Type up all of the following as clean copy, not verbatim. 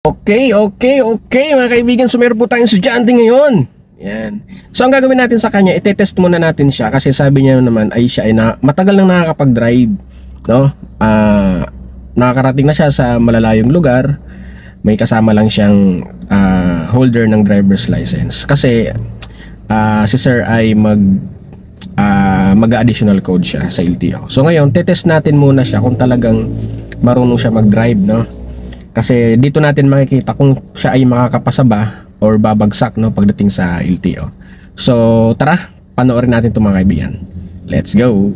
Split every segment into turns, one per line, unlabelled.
Okay mga kaibigan, so meron po tayong estudyante ngayon. Yan. So ang gagawin natin sa kanya, itetest muna natin siya kasi sabi niya naman ay siya ay matagal nang nakakapag-drive, no? Nakakarating na siya sa malalayong lugar. May kasama lang siyang holder ng driver's license. Kasi si sir ay mag-additional code siya sa LTO. So ngayon, tetest natin muna siya kung talagang marunong siya mag-drive, no? Kasi dito natin makikita kung siya ay makakapasa ba or babagsak, no, pagdating sa LTO. So tara, panoorin natin ito mga kaibigan. Let's go!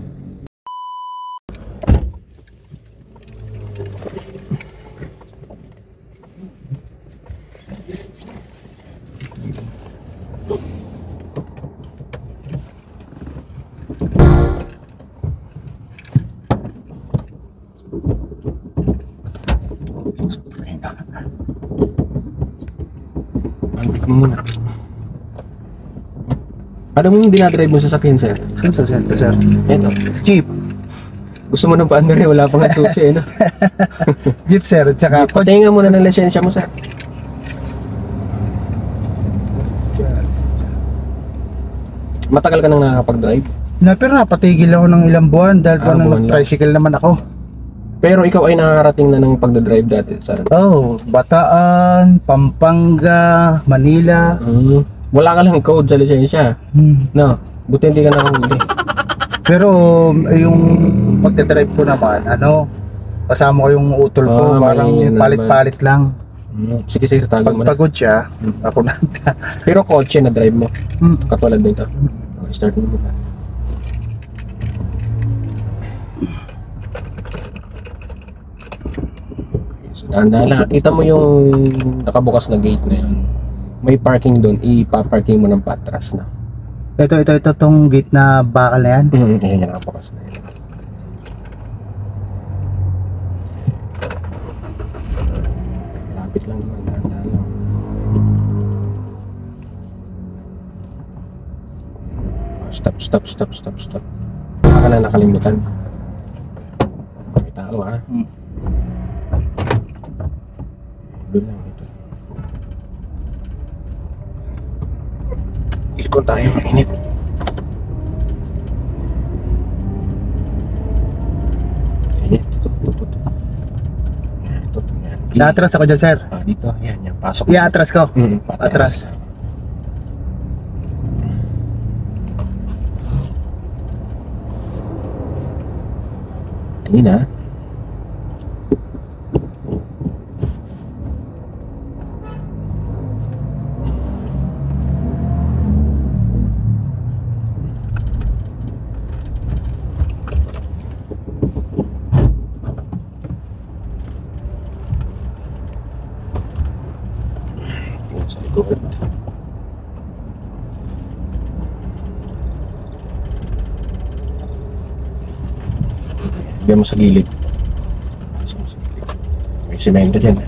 Balik mo muna. Ano mo yung dinadrive mo sa sasakyan, sir?
Sir.
Ito.
Jeep.
Gusto mo ng paandar eh, wala pang susi, no?
Jeep, sir. Tsaka
patingin muna ng lisensya mo, sir. Matagal ka nang nakakapag-drive?
Pero napatigil ako ng ilang buwan dahil nang tricycle naman ako.
Pero ikaw ay nakakarating na ng pagdadrive dati, sir?
Bataan, Pampanga, Manila.
Wala ka lang code sa lisensya. No, buti hindi ka nakahuli.
Pero yung pagdadrive ko naman, kasama ko yung utol ko, parang palit-palit lang.
Sige, tago mo na.
Pagod siya, ako na.
Pero kotse na drive mo? Katulad ba ito? Start mo muna. So, dahan-dahan lang. Kita mo yung nakabukas na gate na yun. May parking doon. Ipa-parking mo ng patras na.
Ito tong gate na bakal na yan?
Ayan yung nakabukas na yun. Lapit lang naman. Dahan-dahan lang. Stop. Baka na nakalimutan. May tao, ha? Doon lang ito. Ikot tayo, mainit. Sige, ito.
Na-atras ako dyan, sir.
Dito, yan, pasok.
I-atras ko?
Atras. Tingin, ha? Good. Bigyan mo sa gilid. May semento dyan.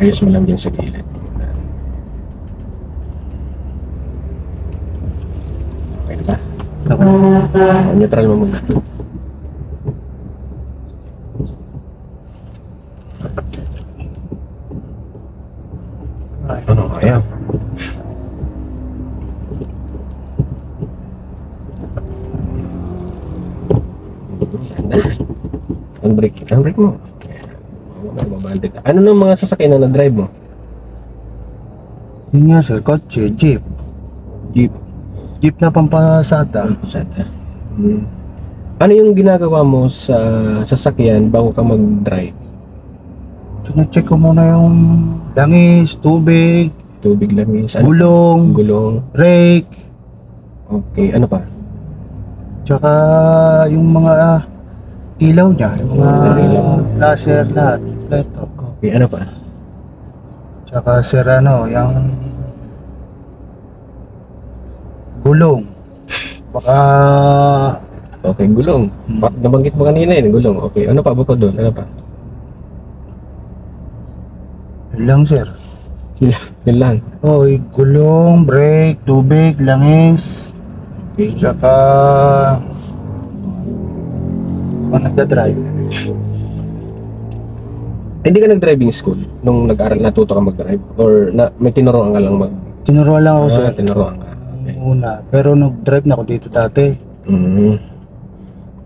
Ayos mo lang dyan sa gilid. Okay na ba? Neutral mo muna. Ayan. Handbrake mo. Ano nang mga sasakyan na na-drive mo?
Yun nga, sir, kotse, jeep na pampasada.
Ano yung ginagawa mo sa sasakyan bago ka mag-drive?
Tine-check ko muna yung langis, tubig,
langis,
gulong, brake.
Okay, ano pa?
Tsaka yung mga ilaw niya, yung mga laser, lahat. Ito.
Okay, ano pa?
Tsaka sir, yung gulong. Baka...
Okay, gulong. Nabanggit mo kanina yun, gulong. Okay, ano pa bukod doon? Ano pa?
Yun lang, sir.
Yun lang.
Gulong, brake, tubig, langis.
Okay.
Tsaka O nagda-drive.
Hindi ka nag-driving school nung nag-aral, natuto ka mag-drive? Or may tinuruan ka lang
Tinuruan lang ako sir.
Tinuruan ka. Okay.
Una. Pero nag-drive na ako dito dati.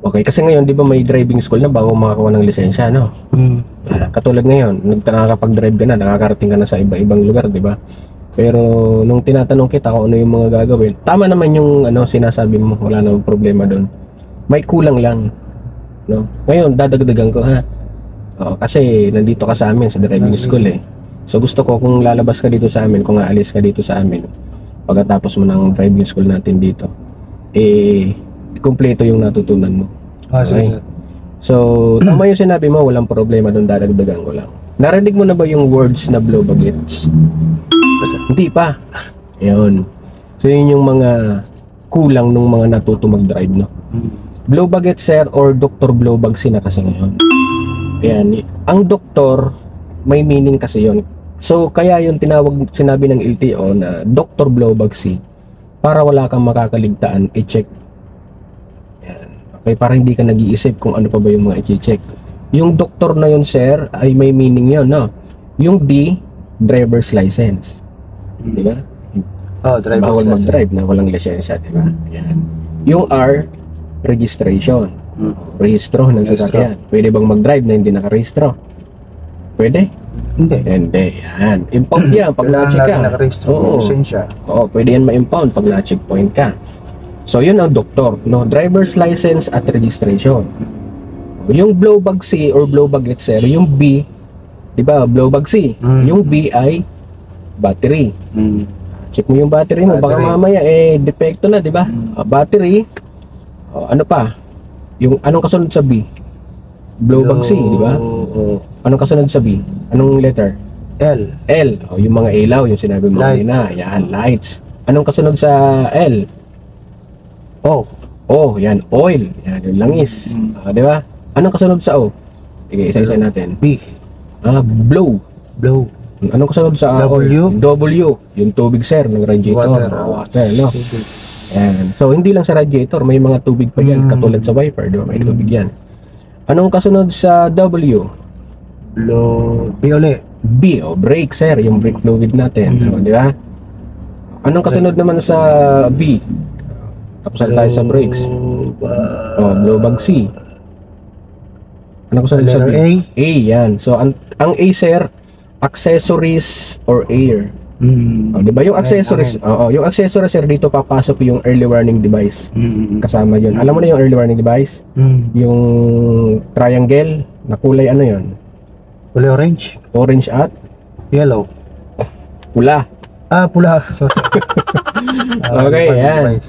Okay, kasi ngayon, di ba may driving school na bago makakuha ng lisensya, no? Katulad ngayon, nakakapag-drive ka na, nakakarating ka na sa iba-ibang lugar, di ba? Pero nung tinatanong kita kung ano yung mga gagawin, tama naman yung sinasabi mo, wala namang problema doon. May kulang lang, no? Ngayon, dadagdagan ko, ha? Kasi nandito ka sa amin sa driving school, eh. So gusto ko kung lalabas ka dito sa amin, kung aalis ka dito sa amin, pagkatapos mo ng driving school natin dito, kumpleto yung natutunan mo.
Sige, sir.
So, tama yung sinabi mo, walang problema doon, dadagdagan ko lang. Narinig mo na ba yung words na blow bagets? Hindi pa. Yun. So, yun yung mga kulang nung mga natuto mag-drive, no? Blow bagets, sir, or Dr. Blow Bagsi na kasi ngayon. Ayan. Ang doktor, may meaning kasi yun. So, kaya yung sinabi ng LTO na Dr. Blow Bagsi, para wala kang makakaligtaan, i-check. Okay, para hindi ka nag-iisip kung ano pa ba yung mga i-check. Yung doktor na yun, sir, ay may meaning yun, no? Yung D, driver's license. Di ba?
Driver's
bawal
license.
mag-drive na walang lisensya, di ba? Yan. Yung R, registration. Rehistro ng sasakyan. Pwede bang mag-drive na hindi nakarehistro? Pwede?
Hindi.
Hindi. Yan. Impound yan pag na-check ka.
Nakarehistro ng lisensya.
Oo, pwede yan ma-impound pag na-checkpoint ka. So, yun ang doktor, no? Driver's license at registration. Yung blow bag C or blow baget, sir, yung B, di ba, blow bag C. Yung B ay battery. Check mo yung battery mo, baka mamaya, depekto na, di ba? Battery, ano pa? Yung, anong kasunod sa B? Blow bag C, di ba? Anong kasunod sa B? Anong letter?
L.
L, yung mga ilaw, yung sinabi mo kanina. Yan, lights. Anong kasunod sa L? O, yan, oil. Yan, yung langis. Di ba? Anong kasunod sa O? Sige, isa-isa natin.
B.
Blow.
Blow.
Anong kasunod sa
W?
W. Yung tubig, sir, ng radiator. Water, no? Yan. So, hindi lang sa radiator, may mga tubig pa yan. Katulad sa wiper, di ba? May tubig yan. Anong kasunod sa W?
Blow. B ulit.
B, brake, sir. Yung brake fluid natin. Di ba? Anong kasunod naman sa B? Tapos tayo sa brakes. Blow bag C. Ano ko sa B? A, yan. So, ang A, sir, accessories or air. Di ba yung accessories? Yung accessories, sir, dito papasok yung early warning device. Kasama yun. Alam mo na yung early warning device? Yung triangle na kulay ano yun?
Kulay orange.
Orange at?
Yellow.
Pula.
Pula. Sorry.
Okay, yan.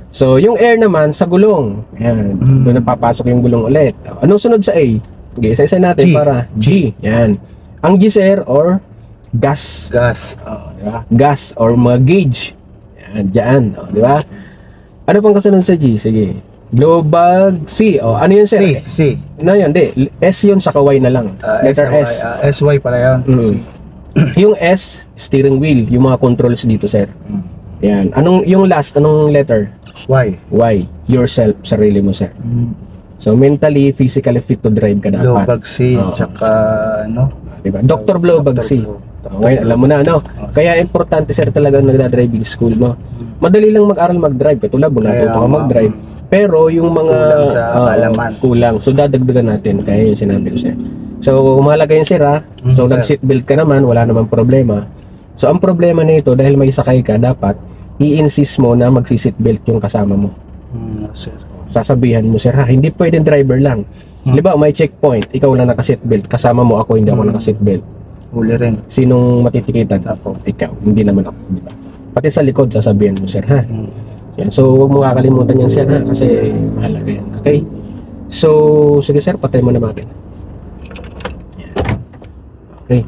So, yung air naman sa gulong. Yan. Doon napapasok yung gulong ulit. Anong sunod sa A? Okay, isa-isa natin
G.
para G. Yan. Ang G, sir, or gas.
Gas.
Diba? Gas or mga gauge. Yan, dyan. Di ba? Ano pang kasunod sa G? Sige. Blow bag C. Ano yun, sir?
C.
Ano yun? Di. S yun sa kaway na lang. Letter S.
SY pala yan.
Yung S, steering wheel. Yung mga controls dito, sir. Yan. Yung last? Anong letter?
Y.
Y. Yourself. Sarili mo, sir. So, mentally, physically fit to drive ka dapat.
Blow bag C. Tsaka,
Diba? Dr. Blow bag C. Okay, alam mo na, ano? Kaya importante, sir, talaga nagda-driving school, no? Madali lang mag-aral mag-drive. Katulad mo, natuto ka mag-drive. Pero, yung mga
kulang sa kaalaman.
Kulang. So, dadagdagan natin. Kaya yung sinabi ko, sir. So, mahalaga yun, sir, ha? So, nag-seatbelt ka naman, wala namang problema. So, ang problema nito, dahil may sakay ka, dapat i-insist mo na magsi-seatbelt yung kasama mo.
Sir.
Sasabihan mo, sir, ha, hindi pwedeng driver lang. Di ba, may checkpoint, ikaw lang naka-seatbelt, kasama mo ako, hindi ako naka-seatbelt.
Huli rin.
Sinong matitikitan?
Ako.
Ikaw, hindi naman ako, di ba? Pati sa likod, sasabihan mo, sir, ha? Yan. So, huwag mo kakalimutan yan, sir, ha? Kasi mahalaga yan, okay? So, sige, sir, patay mo na natin. Okay.